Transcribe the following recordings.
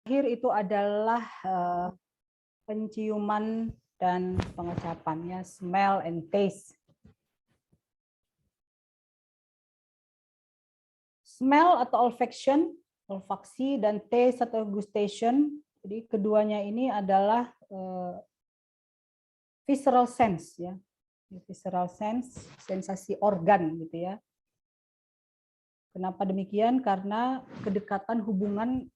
terakhir itu adalah penciuman dan pengecapan, ya, smell and taste. Smell atau olfaction, olfaksi, dan taste atau gustation. Jadi keduanya ini adalah visceral sense, ya, visceral sense, sensasi organ, gitu ya. Kenapa demikian? Karena kedekatan hubungan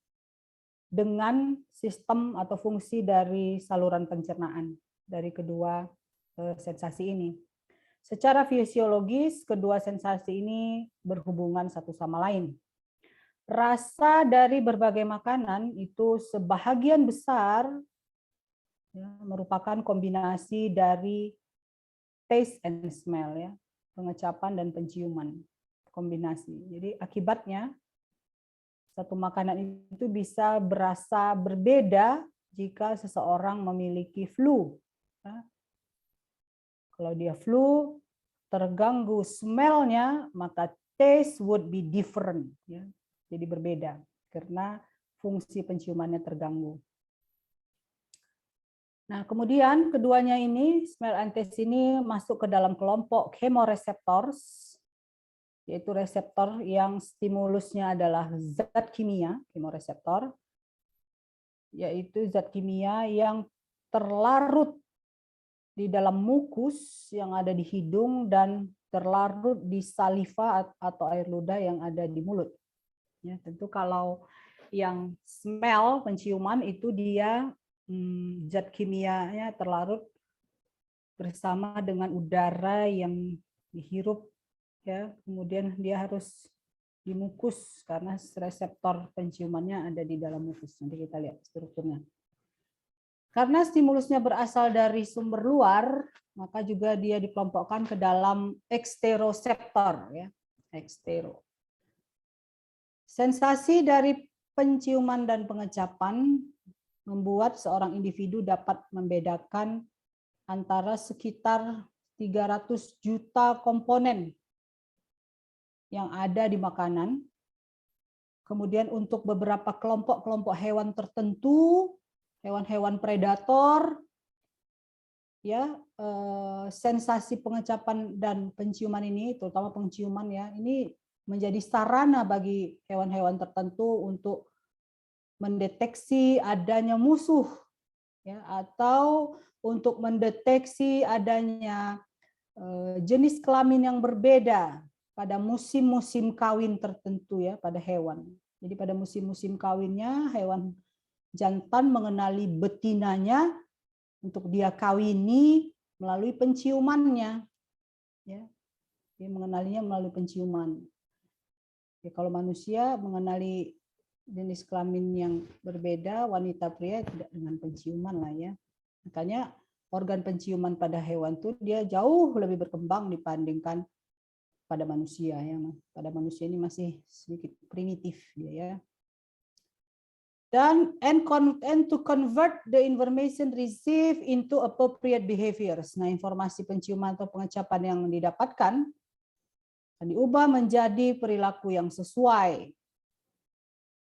dengan sistem atau fungsi dari saluran pencernaan dari kedua sensasi ini. Secara fisiologis, kedua sensasi ini berhubungan satu sama lain. Rasa dari berbagai makanan itu sebahagian besar, ya, merupakan kombinasi dari taste and smell, ya, pengecapan dan penciuman, kombinasi. Jadi akibatnya satu makanan itu bisa berasa berbeda jika seseorang memiliki flu. Ya. Kalau dia flu, terganggu smell-nya, maka taste would be different. Ya. Jadi berbeda, karena fungsi penciumannya terganggu. Nah, kemudian keduanya ini, smell and taste ini masuk ke dalam kelompok chemoreceptors, yaitu reseptor yang stimulusnya adalah zat kimia, chemoreceptor, yaitu zat kimia yang terlarut di dalam mukus yang ada di hidung dan terlarut di saliva atau air ludah yang ada di mulut. Ya, tentu kalau yang smell, penciuman, itu dia zat kimianya terlarut bersama dengan udara yang dihirup, ya, kemudian dia harus di mukus karena reseptor penciumannya ada di dalam mukus. Nanti kita lihat strukturnya. Karena stimulusnya berasal dari sumber luar, maka juga dia dikelompokkan ke dalam eksteroseptor, ya, ekstero. Sensasi dari penciuman dan pengecapan membuat seorang individu dapat membedakan antara sekitar 300 juta komponen yang ada di makanan. Kemudian untuk beberapa kelompok-kelompok hewan tertentu, hewan-hewan predator, ya, sensasi pengecapan dan penciuman ini, terutama penciuman, ya, ini menjadi sarana bagi hewan-hewan tertentu untuk mendeteksi adanya musuh, ya, atau untuk mendeteksi adanya jenis kelamin yang berbeda pada musim-musim kawin tertentu, ya, pada hewan. Jadi pada musim-musim kawinnya hewan jantan mengenali betinanya untuk dia kawini melalui penciumannya, ya. Dia mengenalinya melalui penciuman. Ya, kalau manusia mengenali jenis kelamin yang berbeda, wanita pria tidak dengan penciuman lah, ya. Makanya organ penciuman pada hewan tuh dia jauh lebih berkembang dibandingkan pada manusia, ya. Pada manusia ini masih sedikit primitif dia, ya. Dan to convert the information received into appropriate behaviors. Nah, informasi penciuman atau pengecapan yang didapatkan diubah menjadi perilaku yang sesuai.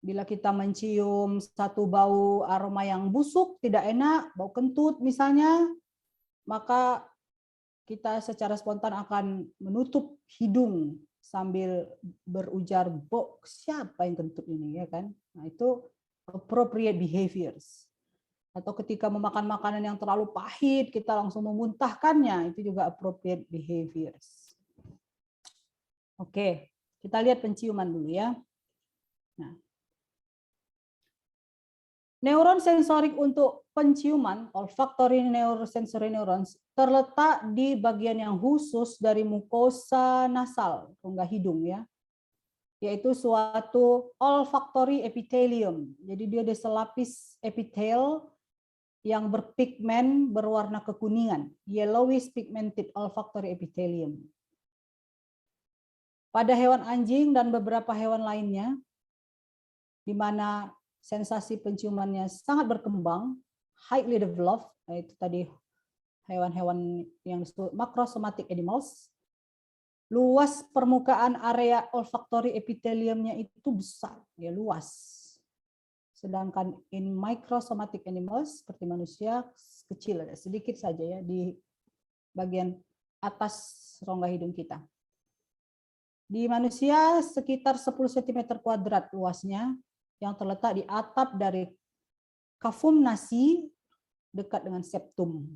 Bila kita mencium satu bau aroma yang busuk, tidak enak, bau kentut misalnya, maka kita secara spontan akan menutup hidung sambil berujar, "Bok, siapa yang kentut ini?" Ya kan? Nah, itu appropriate behaviors. Atau ketika memakan makanan yang terlalu pahit, kita langsung memuntahkannya, itu juga appropriate behaviors. Oke, kita lihat penciuman dulu, ya. Nah, neuron sensorik untuk penciuman, olfactory neurosensory neurons, terletak di bagian yang khusus dari mukosa nasal, rongga hidung, ya, yaitu suatu olfactory epithelium. Jadi dia ada selapis epitel yang berpigmen berwarna kekuningan, yellowish pigmented olfactory epithelium. Pada hewan anjing dan beberapa hewan lainnya, di mana sensasi penciumannya sangat berkembang, highly developed, yaitu tadi hewan-hewan yang disebut macrosomatic animals, luas permukaan area olfactory epitheliumnya itu besar, ya, luas. Sedangkan in microsomatic animals seperti manusia kecil, ada sedikit saja ya di bagian atas rongga hidung kita. Di manusia sekitar 10 cm kuadrat luasnya yang terletak di atap dari cavum nasi dekat dengan septum.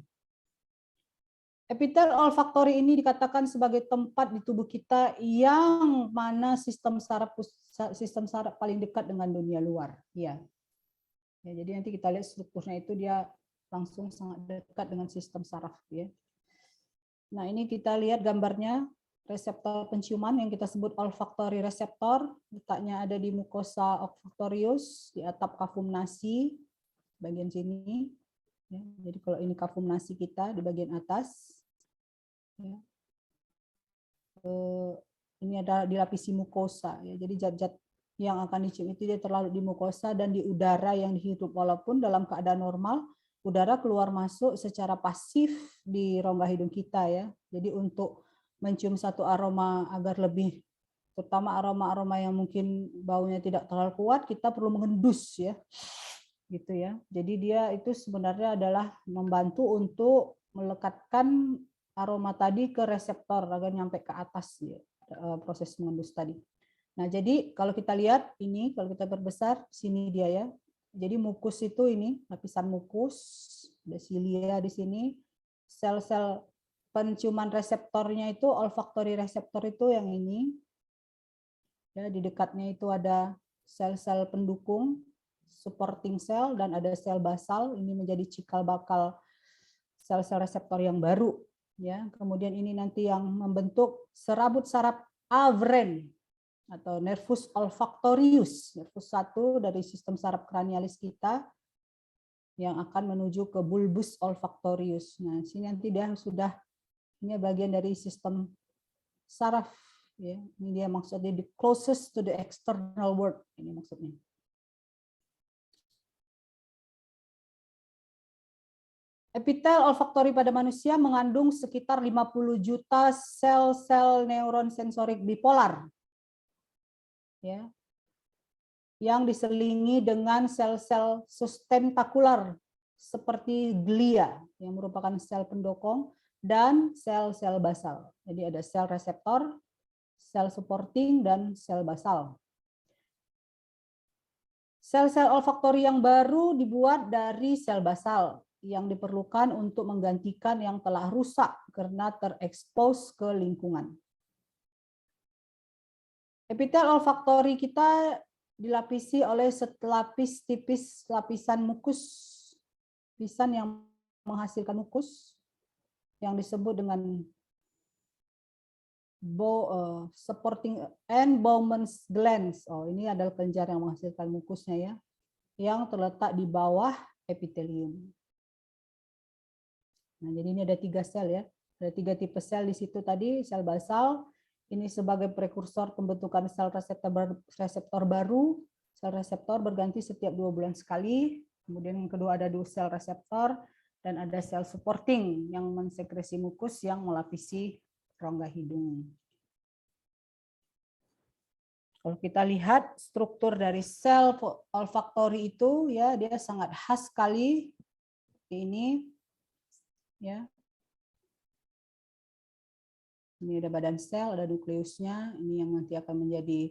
Epitel olfaktori ini dikatakan sebagai tempat di tubuh kita yang mana sistem saraf paling dekat dengan dunia luar. Ya. Ya, jadi nanti kita lihat strukturnya itu dia langsung sangat dekat dengan sistem saraf. Ya. Nah ini kita lihat gambarnya reseptor penciuman yang kita sebut olfaktori reseptor, letaknya ada di mucosa olfaktorius di atap cavum nasi bagian sini. Ya, jadi kalau ini cavum nasi kita di bagian atas. Ya. Ini ada dilapisi mukosa ya. Jadi zat-zat yang akan dicium itu dia terlarut di mukosa dan di udara yang dihirup, walaupun dalam keadaan normal udara keluar masuk secara pasif di rongga hidung kita ya. Jadi untuk mencium satu aroma agar lebih, terutama aroma-aroma yang mungkin baunya tidak terlalu kuat, kita perlu mengendus ya. Gitu ya. Jadi dia itu sebenarnya adalah membantu untuk melekatkan aroma tadi ke reseptor agar nyampe ke atas ya, proses mengendus tadi. Nah, jadi kalau kita lihat ini, kalau kita perbesar, sini dia ya. Jadi mukus itu ini, lapisan mukus, ada silia di sini. Sel-sel penciuman reseptornya itu, olfaktori reseptor itu yang ini. Ya, di dekatnya itu ada sel-sel pendukung, supporting cell, dan ada sel basal, ini menjadi cikal bakal sel-sel reseptor yang baru. Ya, kemudian ini nanti yang membentuk serabut saraf Avren atau nervus olfaktorius, nervus 1 dari sistem saraf kranialis kita yang akan menuju ke bulbus olfaktorius. Nah, sini nanti dia sudah ini bagian dari sistem saraf ya. Ini dia maksudnya the closest to the external world, ini maksudnya. Epitel olfaktori pada manusia mengandung sekitar 50 juta sel-sel neuron sensorik bipolar. Ya. Yang diselingi dengan sel-sel sustentakular seperti glia yang merupakan sel pendukung dan sel-sel basal. Jadi ada sel reseptor, sel supporting, dan sel basal. Sel-sel olfaktori yang baru dibuat dari sel basal yang diperlukan untuk menggantikan yang telah rusak karena terekspos ke lingkungan. Epitel olfaktori kita dilapisi oleh selapis tipis lapisan mukus, lapisan yang menghasilkan mukus yang disebut dengan supporting and Bowman's glands. Oh, ini adalah kelenjar yang menghasilkan mukusnya ya, yang terletak di bawah epitelium. Nah, jadi ini ada 3 sel ya. Ada 3 tipe sel di situ tadi, sel basal, ini sebagai prekursor pembentukan sel reseptor baru. Sel reseptor berganti setiap 2 bulan sekali. Kemudian yang kedua ada 2 sel reseptor, dan ada sel supporting yang mensekresi mukus yang melapisi rongga hidung. Kalau kita lihat struktur dari sel olfaktori itu ya, dia sangat khas sekali. Ini ya. Ini ada badan sel, ada nukleusnya, ini yang nanti akan menjadi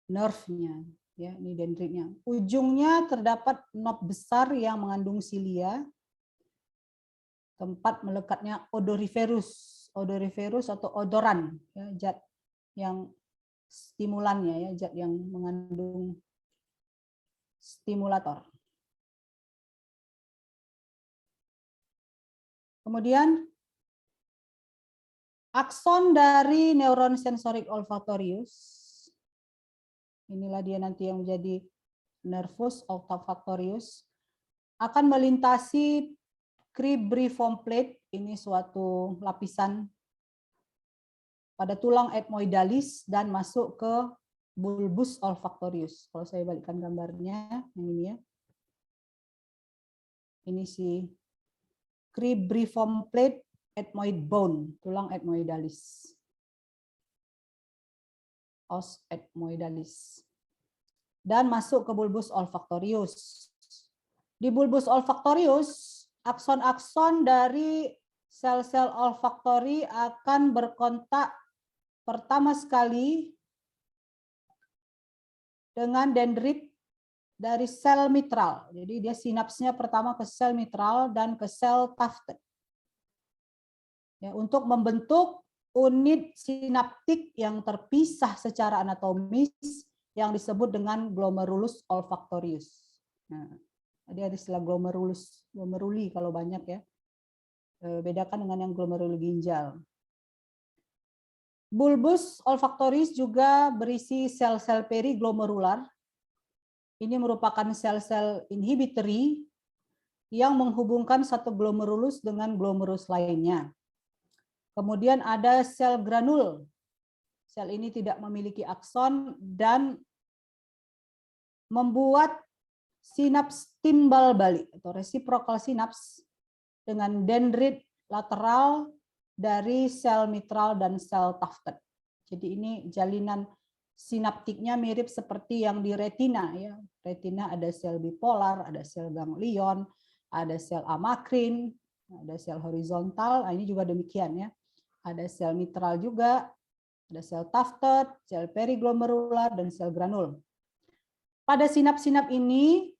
nerve-nya, ya, ini dendritnya. Ujungnya terdapat knob besar yang mengandung silia, tempat melekatnya odoriferus atau odoran, ya, zat yang stimulannya, ya, zat yang mengandung stimulator. Kemudian akson dari neuron sensorik olfaktorius, inilah dia nanti yang menjadi nervus olfaktorius, akan melintasi cribriform plate, ini suatu lapisan pada tulang ethmoidalis dan masuk ke bulbus olfaktorius. Kalau saya balikkan gambarnya, yang ini ya. Ini si cribriform plate ethmoid bone, tulang ethmoidalis. Os ethmoidalis. dan masuk ke bulbus olfaktorius. Di bulbus olfaktorius, akson-akson dari sel-sel olfaktori akan berkontak pertama sekali dengan dendrit dari sel mitral. Jadi dia sinapsnya pertama ke sel mitral dan ke sel tufted. Ya, untuk membentuk unit sinaptik yang terpisah secara anatomis yang disebut dengan glomerulus olfaktorius. Nah, tadi ada istilah glomeruli kalau banyak ya. Bedakan dengan yang glomeruli ginjal. Bulbus olfaktoris juga berisi sel-sel periglomerular. Ini merupakan sel-sel inhibitory yang menghubungkan satu glomerulus dengan glomerulus lainnya. Kemudian ada sel granul. Sel ini tidak memiliki akson dan membuat sinaps timbal balik atau reciprocal sinaps dengan dendrit lateral dari sel mitral dan sel tufted. Jadi ini jalinan sinaptiknya mirip seperti yang di retina ya. Retina ada sel bipolar, ada sel ganglion, ada sel amakrin, ada sel horizontal. Nah, ini juga demikian ya. Ada sel mitral juga, ada sel tufted, sel periglomerular dan sel granul. Pada sinap-sinap ini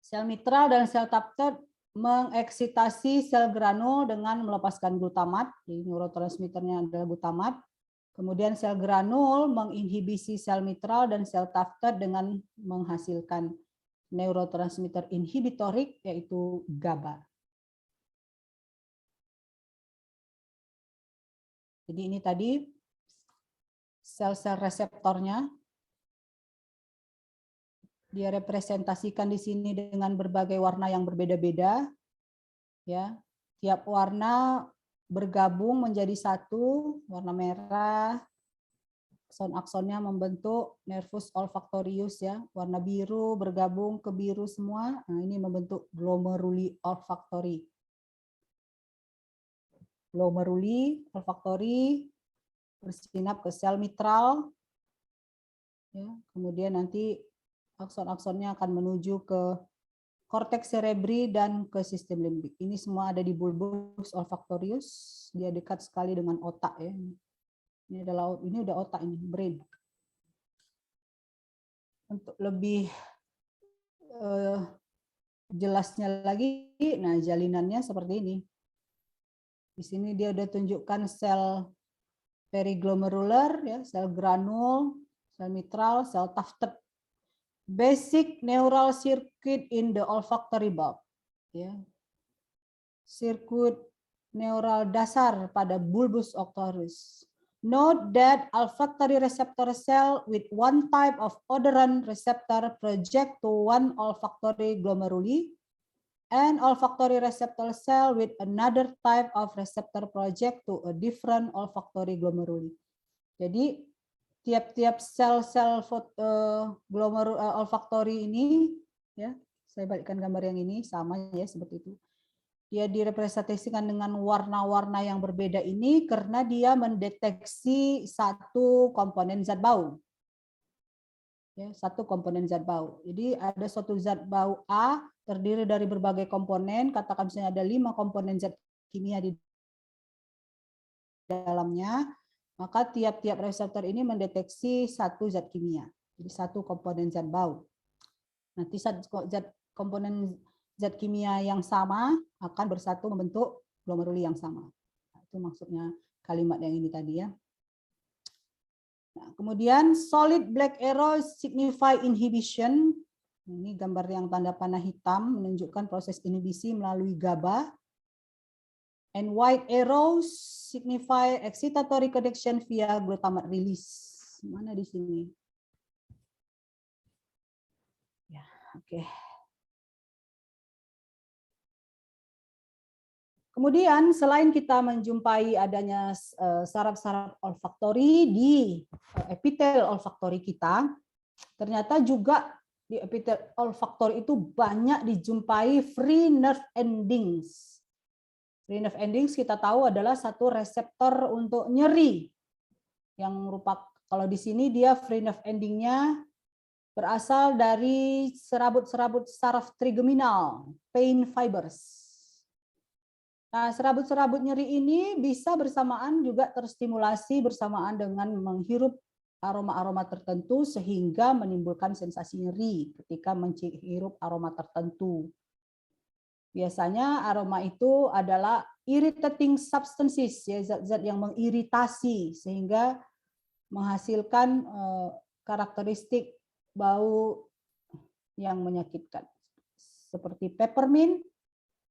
sel mitral dan sel tufted mengeksitasi sel granul dengan melepaskan glutamat, jadi neurotransmitternya adalah glutamat. Kemudian sel granul menginhibisi sel mitral dan sel tufted dengan menghasilkan neurotransmitter inhibitorik yaitu GABA. Jadi ini tadi sel-sel reseptornya. Dia representasikan di sini dengan berbagai warna yang berbeda-beda. Ya, tiap warna bergabung menjadi satu, warna merah. Akson-aksonnya membentuk nervus olfaktorius ya. Warna biru bergabung ke biru semua. Nah, ini membentuk glomeruli olfaktori. Glomeruli olfaktori bersinap ke sel mitral. Ya, kemudian nanti akson-aksonnya akan menuju ke korteks cerebri dan ke sistem limbik. Ini semua ada di bulbus olfaktorius. Dia dekat sekali dengan otak ya. Ini udah otak ini, brain. Untuk lebih jelasnya lagi, nah jalinannya seperti ini. Di sini dia udah tunjukkan sel periglomerular ya, sel granul, sel mitral, sel tufted. Basic neural circuit in the olfactory bulb. Ya. Sirkuit neural dasar pada bulbus olfaktorius. Note that olfactory receptor cell with one type of odorant receptor project to one olfactory glomeruli, and olfactory receptor cell with another type of receptor project to a different olfactory glomeruli. Jadi tiap-tiap sel-sel olfaktori ini, ya, saya balikkan gambar yang ini sama ya seperti itu. Dia direpresentasikan dengan warna-warna yang berbeda ini karena dia mendeteksi satu komponen zat bau. Ya, satu komponen zat bau. Jadi ada suatu zat bau A terdiri dari berbagai komponen, katakan misalnya ada 5 komponen zat kimia di dalamnya, maka tiap-tiap reseptor ini mendeteksi satu zat kimia. Jadi satu komponen zat bau. Nanti komponen zat kimia yang sama akan bersatu membentuk glomeruli yang sama. Nah, itu maksudnya kalimat yang ini tadi ya. Nah, kemudian solid black arrow signify inhibition. Ini gambar yang tanda panah hitam menunjukkan proses inhibisi melalui GABA. And white arrows signify excitatory connection via glutamate release. Mana di sini? Ya, oke. Kemudian selain kita menjumpai adanya saraf-saraf olfaktori di epitel olfaktori kita, ternyata juga di epitel olfaktori itu banyak dijumpai free nerve endings. Free nerve endings kita tahu adalah satu reseptor untuk nyeri yang merupakan, kalau di sini dia free nerve endingnya berasal dari serabut-serabut saraf trigeminal, pain fibers. Nah, serabut-serabut nyeri ini bisa bersamaan juga terstimulasi bersamaan dengan menghirup aroma-aroma tertentu sehingga menimbulkan sensasi nyeri ketika menghirup aroma tertentu. Biasanya aroma itu adalah irritating substances, ya, zat-zat yang mengiritasi sehingga menghasilkan karakteristik bau yang menyakitkan seperti peppermint,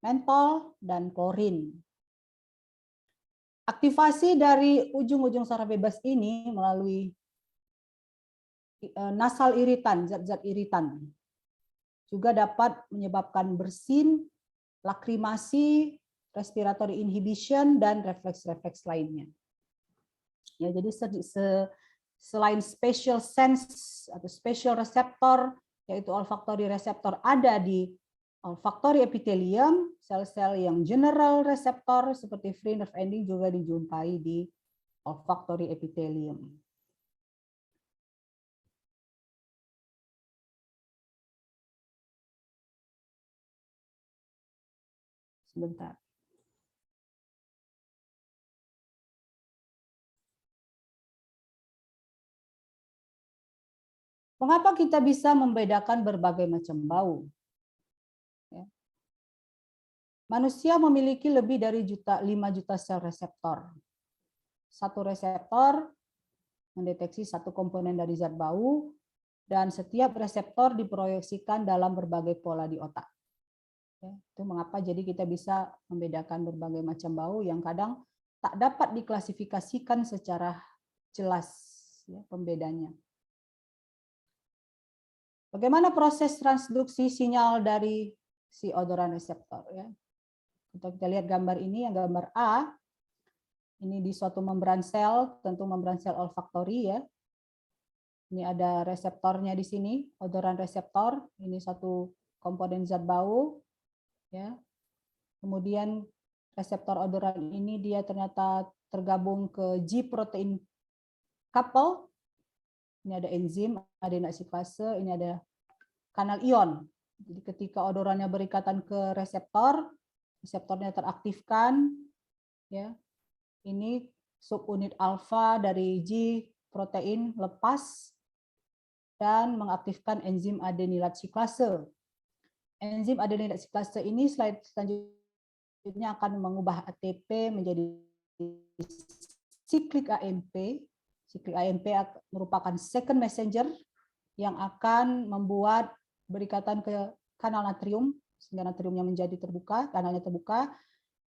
mentol, dan klorin. Aktivasi dari ujung-ujung saraf bebas ini melalui nasal iritan, zat-zat iritan, juga dapat menyebabkan bersin, lakrimasi, respiratory inhibition, dan refleks-refleks lainnya. Ya, jadi selain spatial sense atau spatial receptor, yaitu olfactory receptor ada di olfactory epithelium, sel-sel yang general receptor seperti free nerve ending juga dijumpai di olfactory epithelium. Sebentar. Mengapa kita bisa membedakan berbagai macam bau? Manusia memiliki lebih dari 5 juta sel reseptor. Satu reseptor mendeteksi satu komponen dari zat bau, dan setiap reseptor diproyeksikan dalam berbagai pola di otak. Itu mengapa jadi kita bisa membedakan berbagai macam bau yang kadang tak dapat diklasifikasikan secara jelas, ya, pembedanya. Bagaimana proses transduksi sinyal dari si odoran reseptor? Ya. Kita lihat gambar ini, yang gambar A, ini di suatu membran sel, tentu membran sel olfaktori ya. Ini ada reseptornya di sini, odoran reseptor. Ini satu komponen zat bau, ya. Kemudian reseptor odoran ini dia ternyata tergabung ke G protein couple. Ini ada enzim adenosine, ini ada kanal ion. Jadi ketika odorannya berikatan ke reseptor, reseptornya teraktifkan, ya. Ini subunit alfa dari G protein lepas dan mengaktifkan enzim adenilat siklase. Enzim adenilat siklase ini selanjutnya akan mengubah ATP menjadi siklik AMP. Siklik AMP merupakan second messenger yang akan membuat berikatan ke kanal natrium sehingga natriumnya menjadi terbuka, kanalnya terbuka,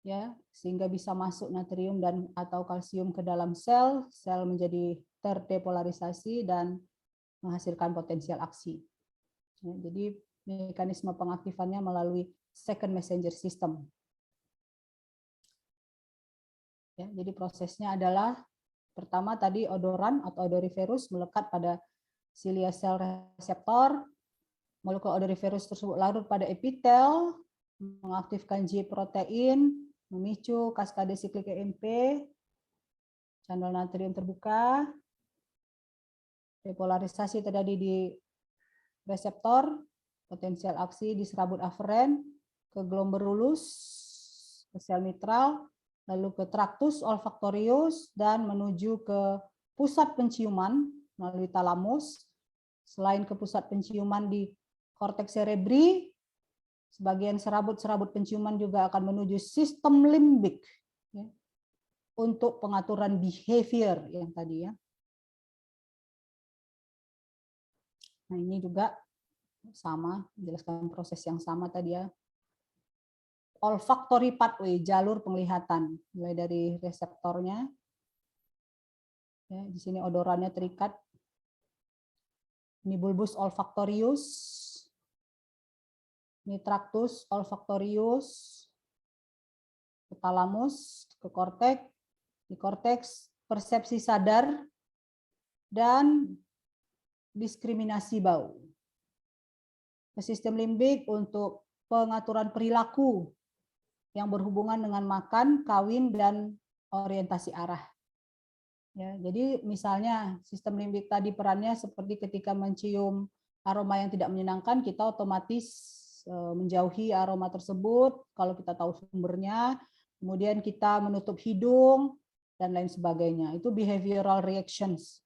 ya, sehingga bisa masuk natrium dan atau kalsium ke dalam sel, sel menjadi terdepolarisasi dan menghasilkan potensial aksi. Ya, jadi mekanisme pengaktifannya melalui second messenger system. Ya, jadi prosesnya adalah pertama tadi odoran atau odoriferus melekat pada cilia sel reseptor, molekul odoriferus tersebut larut pada epitel, mengaktifkan G protein, memicu kaskade siklik EMP, channel natrium terbuka, depolarisasi terjadi di reseptor, potensial aksi di serabut aferen, ke glomerulus, ke sel mitral, lalu ke traktus olfaktorius, dan menuju ke pusat penciuman melalui talamus. Selain ke pusat penciuman di korteks cerebri, sebagian serabut-serabut penciuman juga akan menuju sistem limbik, ya, untuk pengaturan behavior yang tadi ya. Nah ini juga sama, menjelaskan proses yang sama tadi ya. Olfactory pathway, jalur penglihatan, mulai dari reseptornya. Ya, di sini odorannya terikat. Ini bulbus olfactorius. Ini traktus olfactorius. Ke talamus, ke korteks. Di korteks persepsi sadar dan diskriminasi bau. Ke sistem limbik untuk pengaturan perilaku yang berhubungan dengan makan, kawin, dan orientasi arah. Ya, jadi misalnya sistem limbik tadi perannya seperti ketika mencium aroma yang tidak menyenangkan, kita otomatis menjauhi aroma tersebut kalau kita tahu sumbernya. Kemudian kita menutup hidung dan lain sebagainya. Itu behavioral reactions.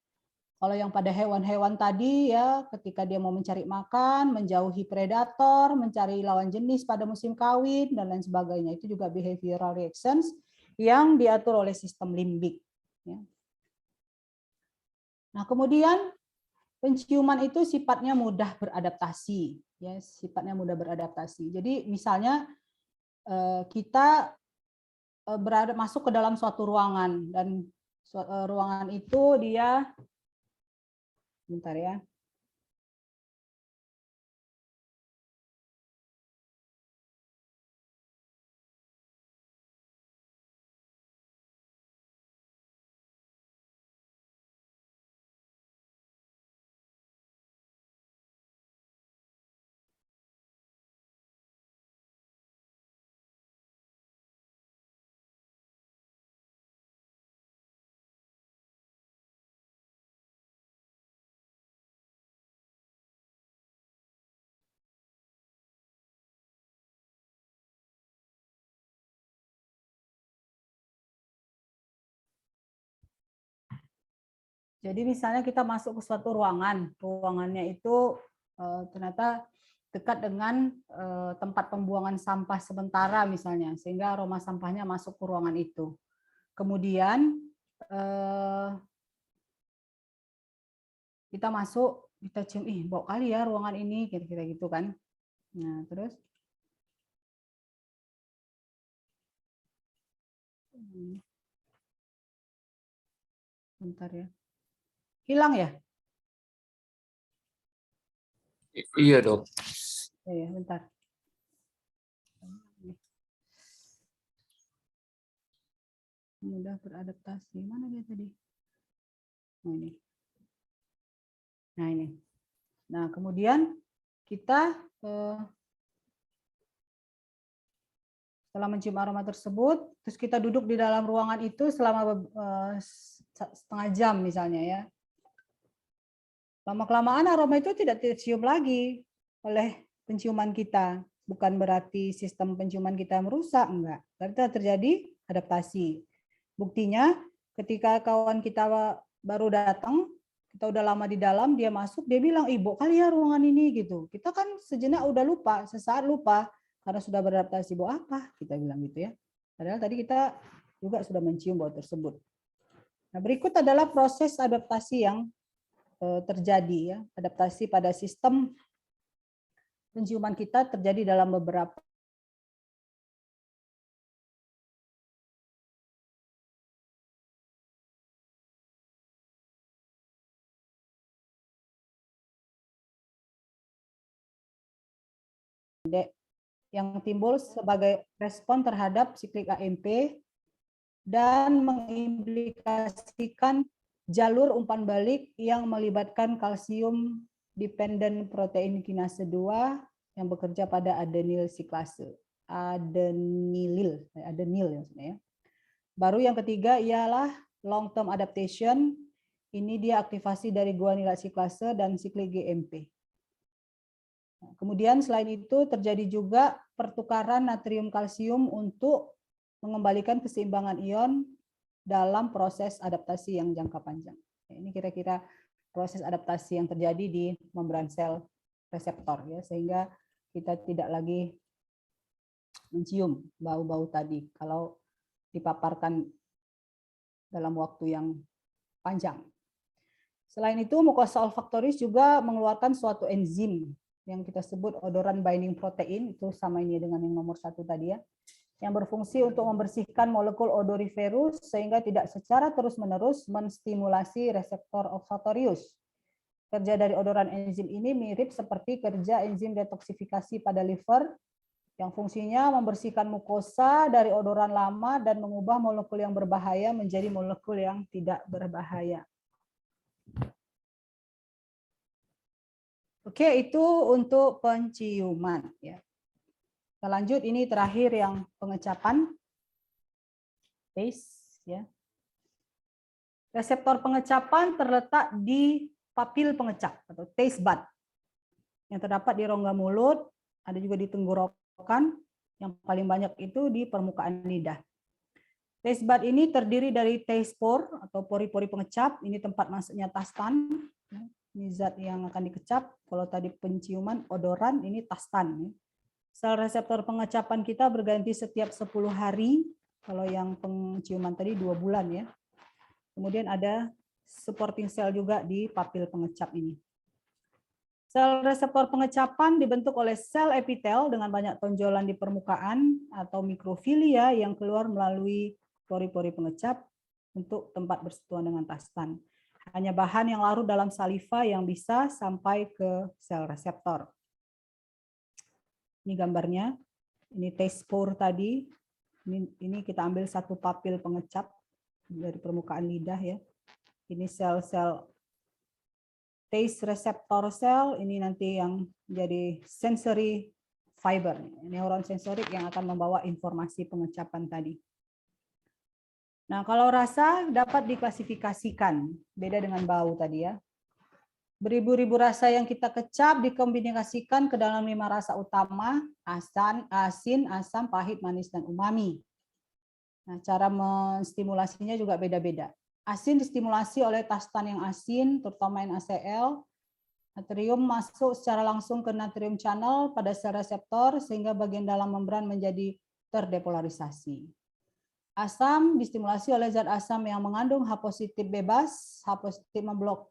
Kalau yang pada hewan-hewan tadi ya, ketika dia mau mencari makan, menjauhi predator, mencari lawan jenis pada musim kawin dan lain sebagainya, itu juga behavioral reactions yang diatur oleh sistem limbik. Ya. Nah, kemudian penciuman itu sifatnya mudah beradaptasi, ya, sifatnya mudah beradaptasi. Jadi misalnya kita masuk ke dalam suatu ruangan dan ruangan itu dia, bentar ya. Jadi misalnya kita masuk ke suatu ruangan, ruangannya itu ternyata dekat dengan tempat pembuangan sampah sementara misalnya, sehingga aroma sampahnya masuk ke ruangan itu. Kemudian kita masuk, kita cium, ih bau kali ya ruangan ini, kira-kira gitu kan. Nah terus, bentar ya, hilang ya? Iya dok. Ya, bentar. Mudah beradaptasi. Mana dia tadi? Oh, ini. Nah ini. Nah kemudian kita setelah mencium aroma tersebut, terus kita duduk di dalam ruangan itu selama setengah jam misalnya ya. Lama-kelamaan aroma itu tidak tercium lagi oleh penciuman kita. Bukan berarti sistem penciuman kita merusak, enggak. Tapi terjadi adaptasi. Buktinya ketika kawan kita baru datang, kita udah lama di dalam, dia masuk, dia bilang, "Ibu kali ya ruangan ini," gitu. Kita kan sejenak udah lupa, sesaat lupa karena sudah beradaptasi. Bau apa? Kita bilang gitu ya. Padahal tadi kita juga sudah mencium bau tersebut. Nah, berikut adalah proses adaptasi yang terjadi ya. Adaptasi pada sistem penciuman kita terjadi dalam beberapa yang timbul sebagai respon terhadap siklik AMP dan mengimplikasikan jalur umpan balik yang melibatkan kalsium dependent protein kinase 2 yang bekerja pada adenyl siklase. Adenil ya sebenarnya. Baru yang ketiga ialah long term adaptation. Ini dia aktivasi dari guanila siklase dan siklik GMP. Kemudian selain itu terjadi juga pertukaran natrium kalsium untuk mengembalikan keseimbangan ion dalam proses adaptasi yang jangka panjang. Ini kira-kira proses adaptasi yang terjadi di membran sel reseptor ya, sehingga kita tidak lagi mencium bau-bau tadi kalau dipaparkan dalam waktu yang panjang. Selain itu, mukosa olfaktoris juga mengeluarkan suatu enzim yang kita sebut odoran binding protein, itu sama ini dengan yang nomor 1 tadi ya, yang berfungsi untuk membersihkan molekul odoriferus sehingga tidak secara terus-menerus menstimulasi reseptor olfaktorius. Kerja dari odoran enzim ini mirip seperti kerja enzim detoksifikasi pada liver yang fungsinya membersihkan mukosa dari odoran lama dan mengubah molekul yang berbahaya menjadi molekul yang tidak berbahaya. Oke, itu untuk penciuman ya. Kita lanjut, ini terakhir yang pengecapan. Taste ya. Reseptor pengecapan terletak di papil pengecap atau taste bud. yang terdapat di rongga mulut, ada juga di tenggorokan, yang paling banyak itu di permukaan lidah. Taste bud ini terdiri dari taste pore atau pori-pori pengecap, ini tempat masuknya tastan, ini zat yang akan dikecap. Kalau tadi penciuman, odoran, ini tastan. Sel reseptor pengecapan kita berganti setiap 10 hari, kalau yang penciuman tadi 2 bulan ya. Kemudian ada supporting cell juga di papil pengecap ini. Sel reseptor pengecapan dibentuk oleh sel epitel dengan banyak tonjolan di permukaan atau mikrofilia yang keluar melalui pori-pori pengecap untuk tempat bersentuhan dengan tastan. Hanya bahan yang larut dalam saliva yang bisa sampai ke sel reseptor. Ini gambarnya. Ini taste pore tadi. Ini kita ambil satu papil pengecap dari permukaan lidah ya. Ini sel-sel taste receptor cell, ini nanti yang jadi sensory fiber, neuron sensorik yang akan membawa informasi pengecapan tadi. Nah, kalau rasa dapat diklasifikasikan, beda dengan bau tadi ya. Beribu-ribu rasa yang kita kecap dikombinasikan ke dalam 5 rasa utama, asin, asam, pahit, manis, dan umami. Nah, cara menstimulasinya juga beda-beda. Asin distimulasi oleh tastan yang asin, terutama NaCl. Natrium masuk secara langsung ke natrium channel pada sel reseptor sehingga bagian dalam membran menjadi terdepolarisasi. Asam distimulasi oleh zat asam yang mengandung H positif bebas, H positif memblok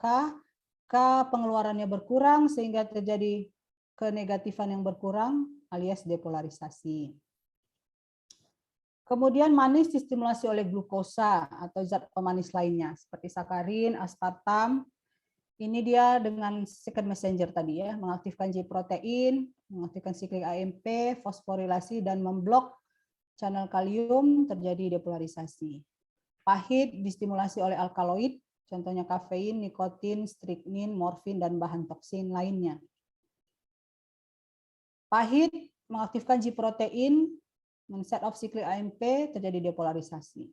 K pengeluarannya berkurang sehingga terjadi kenegatifan yang berkurang alias depolarisasi. Kemudian manis distimulasi oleh glukosa atau zat pemanis lainnya seperti sakarin, aspartam. Ini dia dengan second messenger tadi ya, mengaktifkan J protein, mengaktifkan siklik AMP, fosforilasi dan memblok channel kalium, terjadi depolarisasi. Pahit distimulasi oleh alkaloid, contohnya kafein, nikotin, strychnine, morfin dan bahan toksin lainnya. Pahit mengaktifkan J protein, men-set off siklik AMP, terjadi depolarisasi.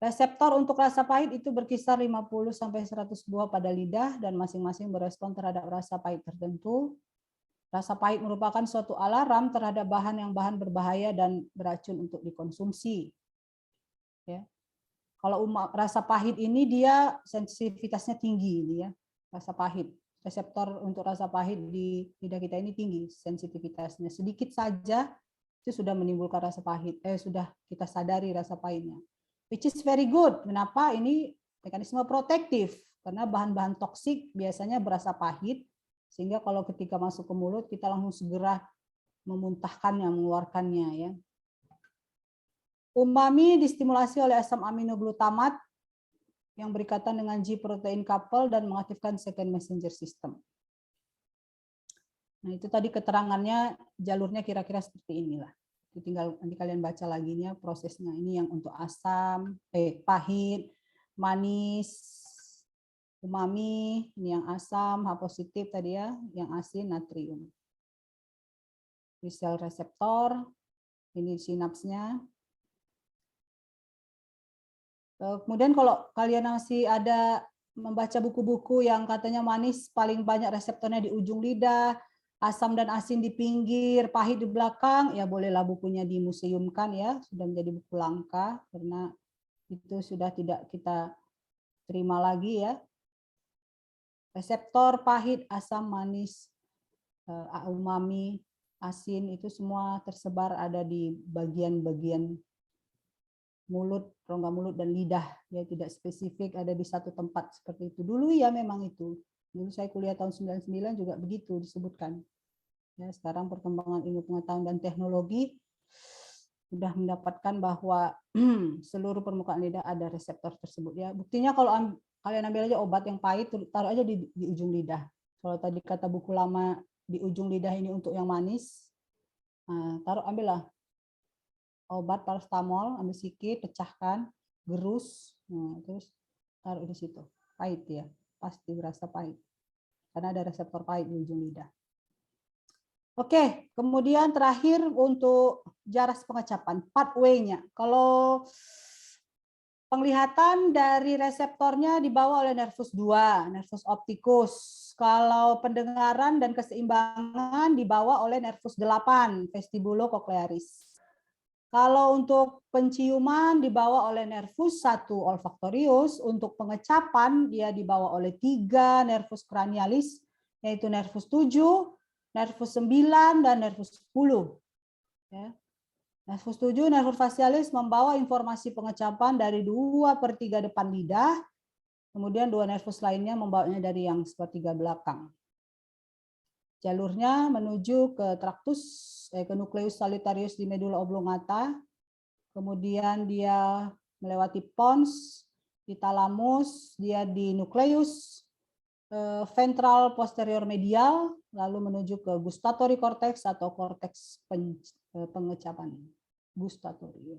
Reseptor untuk rasa pahit itu berkisar 50-100 buah pada lidah dan masing-masing berespon terhadap rasa pahit tertentu. Rasa pahit merupakan suatu alarm terhadap bahan berbahaya dan beracun untuk dikonsumsi. Ya. Kalau rasa pahit ini dia sensitivitasnya tinggi, ini ya, rasa pahit. Reseptor untuk rasa pahit di lidah kita ini tinggi sensitivitasnya. Sedikit saja itu sudah menimbulkan rasa pahit, sudah kita sadari rasa pahitnya. Which is very good. Kenapa? Ini mekanisme protektif. Karena bahan-bahan toksik biasanya berasa pahit, sehingga kalau ketika masuk ke mulut, kita langsung segera memuntahkannya, mengeluarkannya. Ya. Umami distimulasi oleh asam aminoglutamat yang berikatan dengan G protein couple dan mengaktifkan second messenger system. Nah, itu tadi keterangannya, jalurnya kira-kira seperti inilah. Tinggal nanti kalian baca lagi nya prosesnya. Ini yang untuk asam, pahit, manis, umami, ini yang asam, H positif tadi ya, yang asin, natrium. Di sel reseptor, ini sinapsnya. Kemudian kalau kalian masih ada membaca buku-buku yang katanya manis paling banyak reseptornya di ujung lidah, asam dan asin di pinggir, pahit di belakang, ya bolehlah bukunya dimuseumkan ya, sudah menjadi buku langka karena itu sudah tidak kita terima lagi ya. Reseptor pahit, asam, manis, umami, asin itu semua tersebar ada di bagian-bagian mulut, rongga mulut dan lidah, ya tidak spesifik ada di satu tempat seperti itu. Dulu ya memang itu. Dulu saya kuliah tahun 99 juga begitu disebutkan. Ya, sekarang perkembangan ilmu pengetahuan dan teknologi sudah mendapatkan bahwa seluruh permukaan lidah ada reseptor tersebut. Ya, buktinya kalau kalian ambil aja obat yang pahit, taruh aja di ujung lidah. Kalau tadi kata buku lama di ujung lidah ini untuk yang manis, nah, ambillah obat paracetamol, ambil sedikit, pecahkan, gerus, nah, terus taruh di situ. Pahit ya, pasti berasa pahit. Karena ada reseptor pahit di ujung lidah. Oke, kemudian terakhir untuk jaras pengecapan, pathway-nya. Kalau penglihatan dari reseptornya dibawa oleh nervus 2, nervus opticus. Kalau pendengaran dan keseimbangan dibawa oleh nervus 8, vestibulocochlearis. Kalau untuk penciuman dibawa oleh nervus 1, olfaktorius. Untuk pengecapan dia dibawa oleh 3, nervus cranialis, yaitu nervus 7, nervus 9, dan nervus 10. Ya. Nervus 7, nervus facialis membawa informasi pengecapan dari 2/3 depan lidah, kemudian 2 nervus lainnya membawanya dari yang sepertiga belakang. Jalurnya menuju ke ke nucleus solitarius di medula oblongata, kemudian dia melewati pons, di talamus, dia di nukleus ventral posterior medial, lalu menuju ke gustatory cortex atau korteks pengecapan. Gustatory.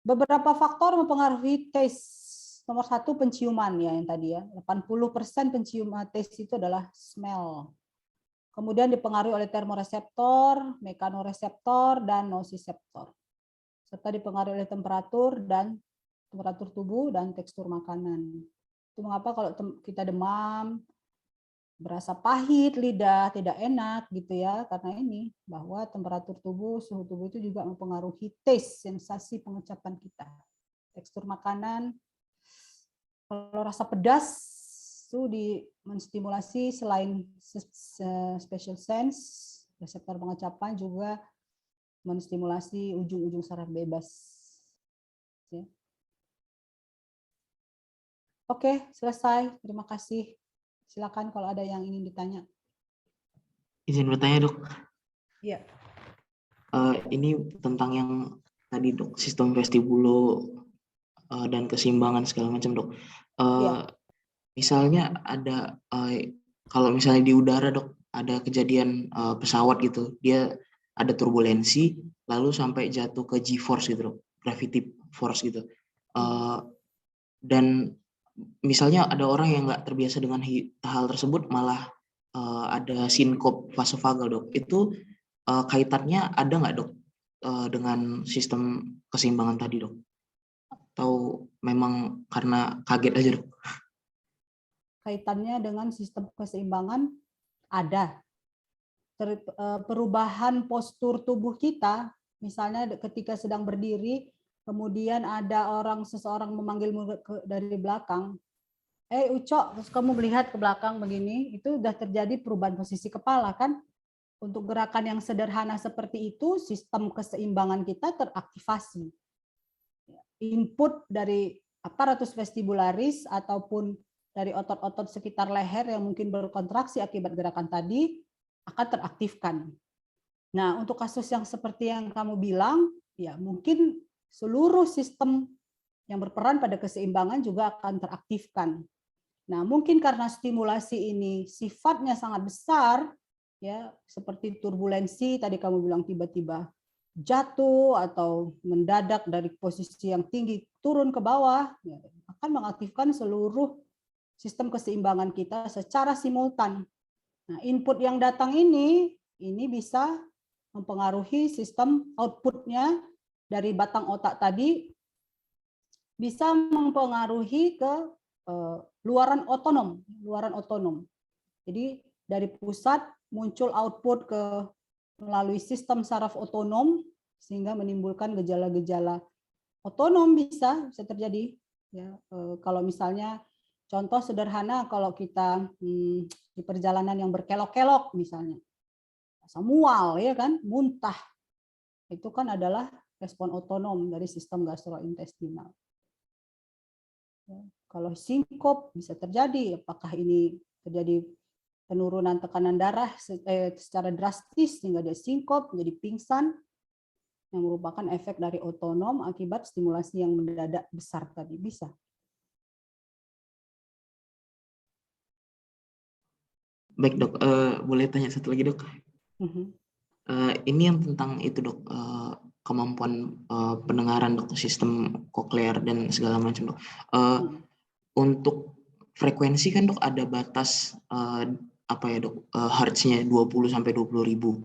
Beberapa faktor mempengaruhi taste. Nomor 1 penciuman ya yang tadi ya. 80% penciuman taste itu adalah smell. Kemudian dipengaruhi oleh termoreseptor, mekanoreseptor, dan nociceptor. Serta dipengaruhi oleh temperatur tubuh dan tekstur makanan. Itu mengapa kalau kita demam, berasa pahit lidah, tidak enak gitu ya, karena ini bahwa temperatur tubuh, suhu tubuh itu juga mempengaruhi taste, sensasi pengecapan kita. Tekstur makanan, kalau rasa pedas itu menstimulasi selain special sense, reseptor pengecapan juga menstimulasi ujung-ujung saraf bebas. Ya. Oke, selesai. Terima kasih. Silakan kalau ada yang ingin ditanya. Izin bertanya, Dok. Iya. Ini tentang yang tadi, Dok, sistem vestibulo dan keseimbangan segala macam, Dok. Iya. Misalnya ada kalau misalnya di udara, Dok, ada kejadian pesawat gitu, dia ada turbulensi lalu sampai jatuh ke G-force gitu, Dok, gravity force gitu. Dan misalnya ada orang yang nggak terbiasa dengan hal tersebut, malah ada sinkop vasovagal, Dok. Itu kaitannya ada nggak, Dok, dengan sistem keseimbangan tadi, Dok? Atau memang karena kaget aja, Dok? Kaitannya dengan sistem keseimbangan ada. Perubahan postur tubuh kita, misalnya ketika sedang berdiri, kemudian ada seseorang memanggil dari belakang, Ucok, terus kamu melihat ke belakang begini, itu sudah terjadi perubahan posisi kepala kan? Untuk gerakan yang sederhana seperti itu, sistem keseimbangan kita teraktivasi. Input dari aparatus vestibularis ataupun dari otot-otot sekitar leher yang mungkin berkontraksi akibat gerakan tadi akan teraktifkan. Nah, untuk kasus yang seperti yang kamu bilang, ya mungkin seluruh sistem yang berperan pada keseimbangan juga akan teraktifkan. Nah, mungkin karena stimulasi ini sifatnya sangat besar, ya seperti turbulensi tadi kamu bilang tiba-tiba jatuh atau mendadak dari posisi yang tinggi turun ke bawah, ya, akan mengaktifkan seluruh sistem keseimbangan kita secara simultan. Nah, input yang datang ini bisa mempengaruhi sistem outputnya dari batang otak tadi, bisa mempengaruhi ke luaran otonom. Jadi dari pusat muncul output melalui sistem saraf otonom sehingga menimbulkan gejala-gejala otonom bisa terjadi. Ya, kalau misalnya contoh sederhana, kalau kita di perjalanan yang berkelok-kelok misalnya, rasa mual ya kan, muntah, itu kan adalah respon otonom dari sistem gastrointestinal. Ya, kalau sinkop bisa terjadi, apakah ini terjadi penurunan tekanan darah secara drastis sehingga dia sinkop, menjadi pingsan, yang merupakan efek dari otonom akibat stimulasi yang mendadak besar tadi, bisa. Baik, Dok, boleh tanya satu lagi, Dok? Ini yang tentang itu, Dok, kemampuan pendengaran, Dok, sistem koklear dan segala macam, Dok. Untuk frekuensi kan, Dok, ada batas apa ya, Dok, hertz-nya 20 sampai 20.000.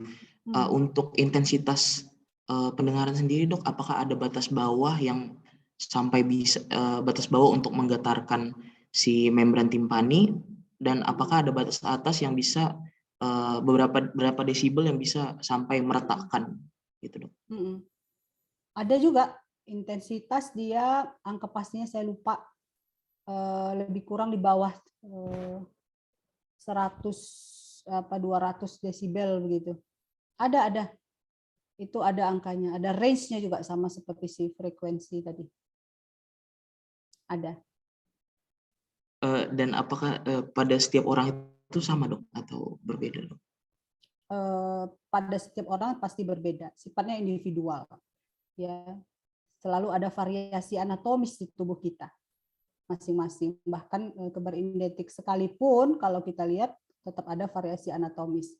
Untuk intensitas pendengaran sendiri, Dok, apakah ada batas bawah yang sampai bisa batas bawah untuk menggetarkan si membran timpani, Dan apakah ada batas atas yang bisa beberapa desibel yang bisa sampai meretakkan gitu dok? Ada juga intensitas, dia angka pastinya saya lupa, lebih kurang di bawah 100 apa 200 desibel begitu. Ada. Itu ada angkanya, ada range-nya juga sama seperti si frekuensi tadi. Ada. Dan apakah pada setiap orang itu sama dok atau berbeda dok? Pada setiap orang pasti berbeda, sifatnya individual. Ya, selalu ada variasi anatomis di tubuh kita masing-masing. Bahkan keberidentik sekalipun kalau kita lihat tetap ada variasi anatomis.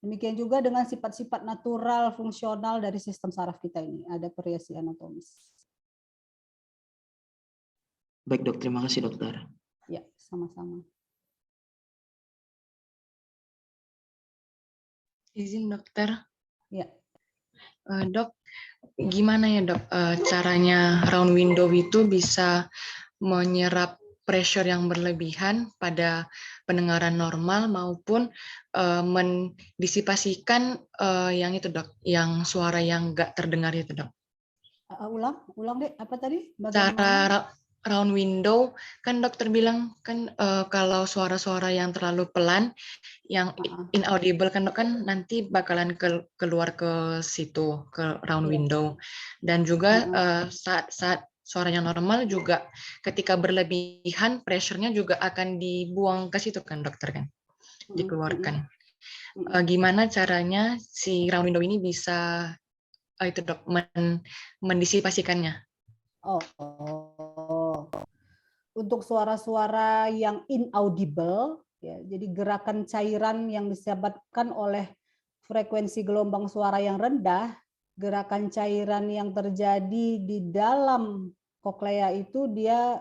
Demikian juga dengan sifat-sifat natural fungsional dari sistem saraf kita ini, ada variasi anatomis. Baik dok, terima kasih dokter. Ya, sama-sama. Izin dokter. Ya. Dok, gimana ya dok caranya round window itu bisa menyerap pressure yang berlebihan pada pendengaran normal maupun mendisipasikan yang itu dok, yang suara yang nggak terdengar itu dok. Ulang deh, apa tadi? Cara round window kan dokter bilang kan kalau suara-suara yang terlalu pelan, yang inaudible kan dok, kan nanti bakalan keluar ke situ, ke round window. Dan juga saat suara yang normal juga ketika berlebihan pressure-nya juga akan dibuang ke situ kan dokter kan, dikeluarkan. Gimana caranya si round window ini bisa itu dok mendisipasikannya? Untuk suara-suara yang inaudible, ya, jadi gerakan cairan yang disebabkan oleh frekuensi gelombang suara yang rendah, gerakan cairan yang terjadi di dalam koklea itu dia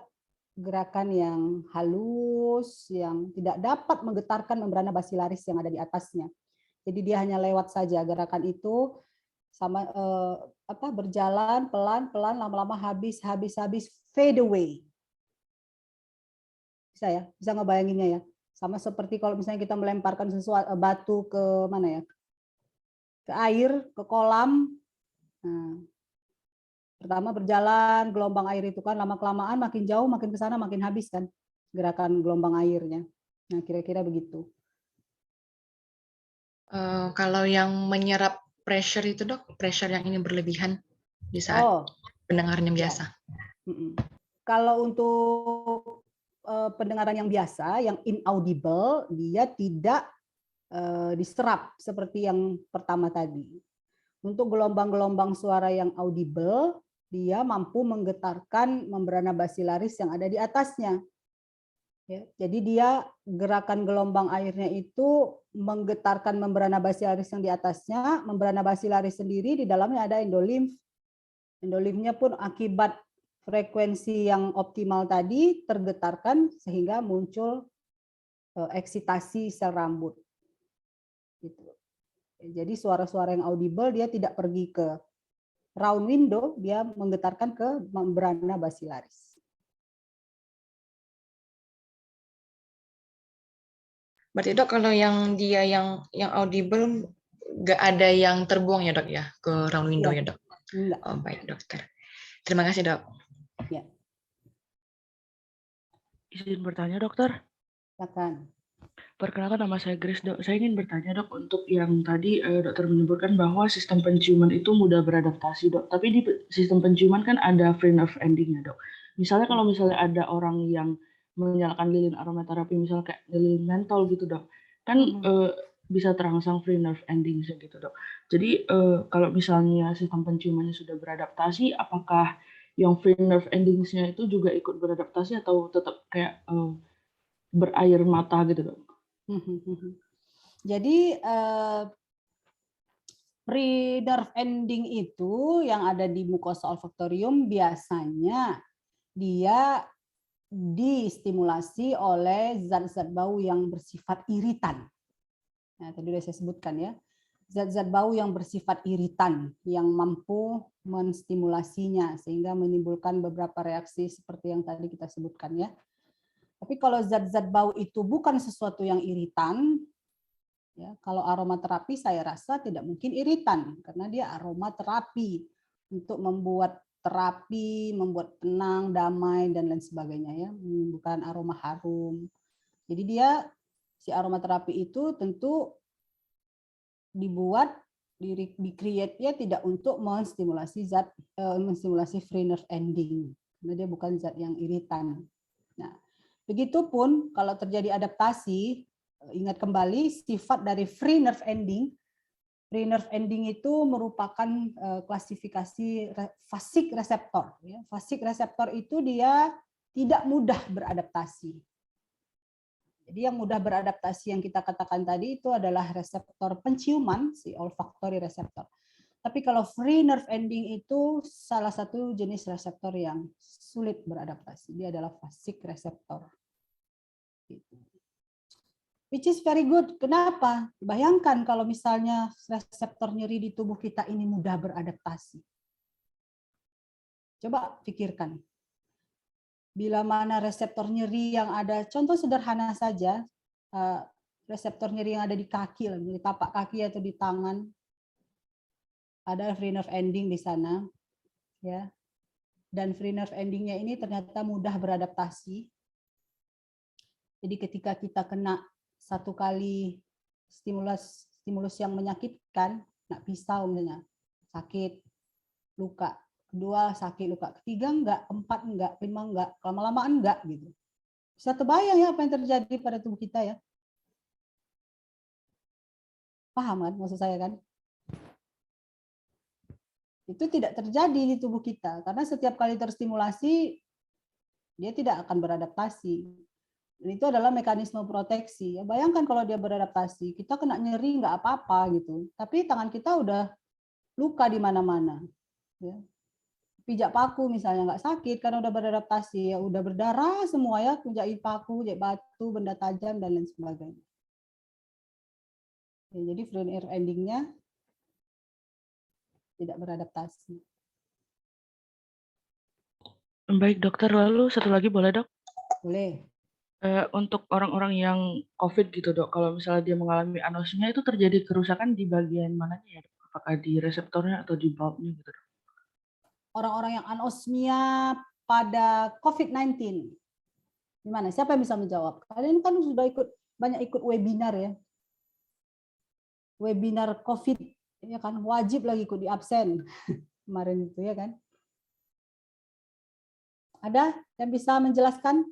gerakan yang halus, yang tidak dapat menggetarkan membrana basilaris yang ada di atasnya. Jadi dia hanya lewat saja gerakan itu, sama berjalan pelan-pelan, lama-lama habis fade away. Bisa ya, bisa ngebayanginnya ya. Sama seperti kalau misalnya kita melemparkan sesuatu batu ke mana ya, ke air, ke kolam. Nah, pertama berjalan gelombang air itu kan lama kelamaan makin jauh, makin ke sana makin habis kan gerakan gelombang airnya. Nah, kira-kira begitu. Kalau yang menyerap pressure itu dok, pressure yang ini berlebihan di saat pendengarannya biasa. Kalau untuk pendengaran yang biasa, yang inaudible, dia tidak diserap seperti yang pertama tadi. Untuk gelombang-gelombang suara yang audible, dia mampu menggetarkan membrana basilaris yang ada di atasnya. Ya, jadi dia gerakan gelombang airnya itu menggetarkan membrana basilaris yang di atasnya, membrana basilaris sendiri di dalamnya ada endolimf. Endolimfnya pun akibat frekuensi yang optimal tadi tergetarkan sehingga muncul eksitasi sel rambut. Gitu. Jadi suara-suara yang audible dia tidak pergi ke round window, dia menggetarkan ke membrana basilaris. Berarti dok kalau yang dia yang audible nggak ada yang terbuang ya dok ya ke round window ya dok? Enggak. Oh, baik dokter. Terima kasih dok. Ya. Izin bertanya dokter. Silakan. Perkenalkan nama saya Grace dok. Saya ingin bertanya dok untuk yang tadi dokter menyebutkan bahwa sistem penciuman itu mudah beradaptasi dok. Tapi di sistem penciuman kan ada free nerve ending-nya dok. Misalnya kalau misalnya ada orang yang menyalakan lilin aromaterapi misalnya kayak lilin mentol gitu dok, kan bisa terangsang free nerve ending gitu dok. Jadi kalau misalnya sistem penciumannya sudah beradaptasi, apakah yang free nerve endings-nya itu juga ikut beradaptasi atau tetap kayak berair mata gitu dok? Jadi free nerve ending itu yang ada di mukosa olfaktorium biasanya dia distimulasi oleh zat-zat bau yang bersifat iritan. Nah, tadi sudah saya sebutkan ya, zat-zat bau yang bersifat iritan yang mampu menstimulasinya sehingga menimbulkan beberapa reaksi seperti yang tadi kita sebutkan ya. Tapi kalau zat-zat bau itu bukan sesuatu yang iritan, ya, kalau aromaterapi saya rasa tidak mungkin iritan karena dia aromaterapi untuk membuat terapi, membuat tenang, damai dan lain sebagainya ya, bukan aroma harum. Jadi dia si aromaterapi itu tentu dibuat di-create ya tidak untuk menstimulasi menstimulasi free nerve ending karena dia bukan zat yang iritan. Nah, begitupun kalau terjadi adaptasi, ingat kembali sifat dari free nerve ending. Free nerve ending itu merupakan klasifikasi fasik reseptor. Fasik reseptor itu dia tidak mudah beradaptasi. Jadi yang mudah beradaptasi yang kita katakan tadi itu adalah reseptor penciuman, si olfactory reseptor. Tapi kalau free nerve ending itu salah satu jenis reseptor yang sulit beradaptasi. Dia adalah fasik reseptor. Which is very good. Kenapa? Bayangkan kalau misalnya reseptor nyeri di tubuh kita ini mudah beradaptasi. Coba pikirkan. Bila mana reseptor nyeri yang ada, contoh sederhana saja, reseptor nyeri yang ada di kaki, di tapak kaki atau di tangan, ada free nerve ending di sana, ya. Dan free nerve endingnya ini ternyata mudah beradaptasi. Jadi ketika kita kena satu kali stimulus yang menyakitkan, kena pisau misalnya, sakit, luka. Kedua sakit, luka. Ketiga enggak, keempat enggak, kelima enggak, lama-lama enggak gitu. Bisa terbayang ya apa yang terjadi pada tubuh kita ya. Paham kan maksud saya kan? Itu tidak terjadi di tubuh kita karena setiap kali terstimulasi dia tidak akan beradaptasi. Dan itu adalah mekanisme proteksi. Ya, bayangkan kalau dia beradaptasi, kita kena nyeri nggak apa-apa gitu. Tapi tangan kita udah luka di mana-mana. Ya. Pijak paku misalnya nggak sakit karena udah beradaptasi, ya udah berdarah semua ya, jahit paku, jahit batu, benda tajam dan lain sebagainya. Ya, jadi free nerve ending-nya tidak beradaptasi. Baik dokter, lalu satu lagi boleh dok? Boleh. Untuk orang-orang yang COVID gitu dok, kalau misalnya dia mengalami anosmia itu terjadi kerusakan di bagian mananya ya dok? Apakah di reseptornya atau di bulbnya gitu dok? Orang-orang yang anosmia pada COVID-19. Gimana? Siapa yang bisa menjawab? Kalian kan sudah banyak ikut webinar ya. Webinar COVID, ya kan wajib lagi ikut di absen kemarin itu ya kan. Ada yang bisa menjelaskan?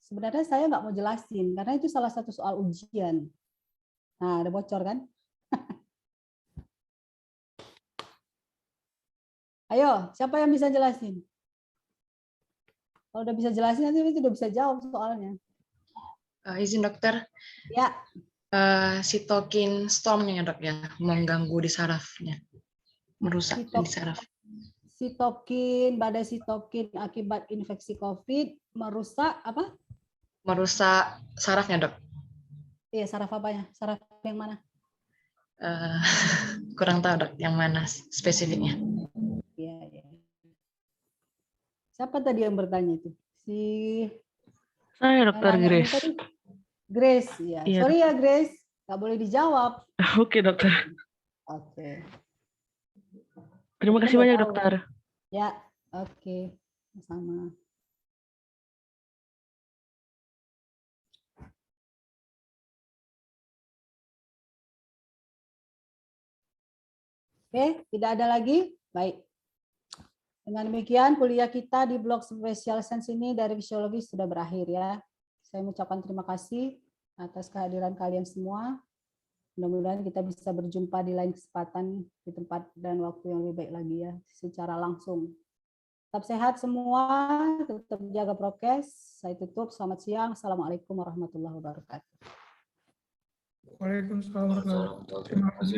Sebenarnya saya nggak mau jelasin karena itu salah satu soal ujian. Nah, ada bocor kan? Ayo, siapa yang bisa jelasin? Kalau udah bisa jelasin nanti udah bisa jawab soalnya. Izin dokter. Ya. Sitokin stormnya ya dok ya, mengganggu di sarafnya, merusak di saraf. Sitokin, badai sitokin akibat infeksi COVID merusak apa? Merusak sarafnya dok. Iya, saraf apanya? Saraf yang mana? Kurang tahu dok, yang mana spesifiknya. Iya, ya. Siapa tadi yang bertanya itu? Saya dokter Grace. Grace, ya. Iya, sorry ya Grace, nggak boleh dijawab. Oke dokter. Oke. Terima kasih banyak dokter. Ya, oke, sama. Oke, tidak ada lagi? Baik. Dengan demikian, kuliah kita di blok Special Sense ini dari fisiologi sudah berakhir ya. Saya mengucapkan terima kasih atas kehadiran kalian semua. Mudah-mudahan kita bisa berjumpa di lain kesempatan di tempat dan waktu yang lebih baik lagi ya, secara langsung. Tetap sehat semua, tetap jaga prokes. Saya tutup. Selamat siang. Assalamualaikum warahmatullahi wabarakatuh. Waalaikumsalam warahmatullahi wabarakatuh. Terima kasih.